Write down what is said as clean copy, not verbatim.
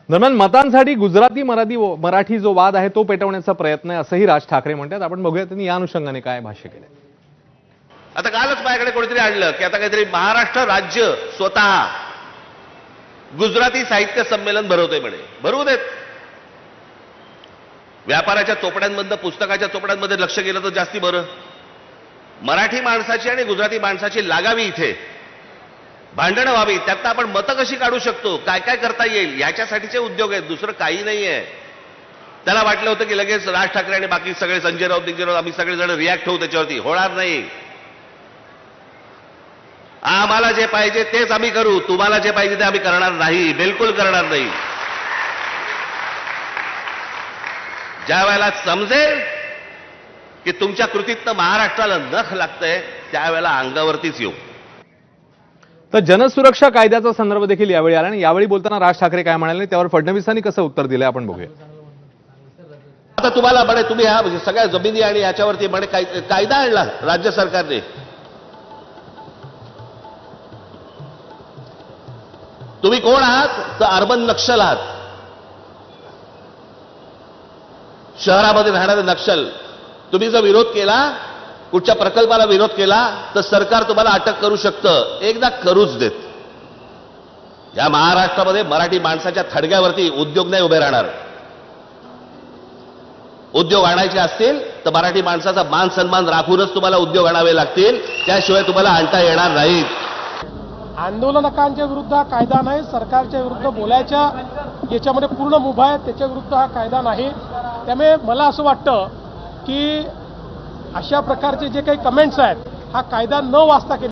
दरम्यान मतांसाठी गुजराती मराठी जो वाद आहे तो पेटवण्याचा प्रयत्न आहे असंही राज ठाकरे म्हणतात। आपण बघूया त्यांनी या अनुषंगाने काय भाष्य केलं। आता कालच माझ्याकडे कोणीतरी आणलं की आता काहीतरी महाराष्ट्र राज्य स्वतः गुजराती साहित्य संमेलन भरवतोय म्हणे। भरवू देत। व्यापाराच्या चोपड्यांमधनं पुस्तकाच्या चोपड्यांमध्ये लक्ष गेलं तर जास्ती बरं। मराठी माणसाची आणि गुजराती माणसाची लागावी, इथे भांडणं व्हावी, त्यातनं आपण मतं कशी काढू शकतो, काय काय करता येईल याच्यासाठीचे उद्योग आहेत, दुसरं काही नाहीये। त्याला वाटलं होतं की लगेच राज ठाकरे आणि बाकी सगळे संजय राऊत आम्ही सगळेजण रिॲक्ट होऊ त्याच्यावरती। होणार नाही। आम्हाला जे पाहिजे तेच आम्ही करू, तुम्हाला जे पाहिजे ते आम्ही करणार नाही, बिलकुल करणार नाही। ज्या वेळेला समजेल की तुमच्या कृतीतनं महाराष्ट्राला नख लागतंय त्यावेळेला अंगावरतीच येऊ। तर जनसुरक्षा कायद्याचा संदर्भ देखील यावेळी आला आणि यावेळी बोलताना राज ठाकरे काय म्हणाले त्यावर फडणवीसांनी कसं उत्तर दिलं आपण बघूया। आता तुम्हाला म्हणे तुम्ही ह्या सगळ्या जमिनी आणि याच्यावरती म्हणे कायदा आणला राज्य सरकारने। तुम्ही कोण आहात तर अर्बन नक्षल आहात, शहरामध्ये राहणारे नक्षल। तुम्ही जर विरोध केला, कुठच्या प्रकल्पाला विरोध केला तर सरकार तुम्हाला अटक करू शकतं, एकदा करूच देत। या महाराष्ट्रामध्ये मराठी माणसाच्या थडग्यावरती उद्योग नाही उभे राहणार। उद्योग आणायचे असतील तर मराठी माणसाचा मान सन्मान राखूनच तुम्हाला उद्योग आणावे लागतील, त्याशिवाय तुम्हाला आणता येणार नाहीत। आंदोलकांच्या विरुद्ध हा कायदा नाही, सरकारच्या विरुद्ध बोलायच्या याच्यामध्ये पूर्ण मुभा आहे, त्याच्या विरुद्ध हा कायदा नाही। त्यामुळे मला असं वाटतं की अशा प्रकारचे जे काही कमेंट्स आहेत हा कायदा न वाचता केले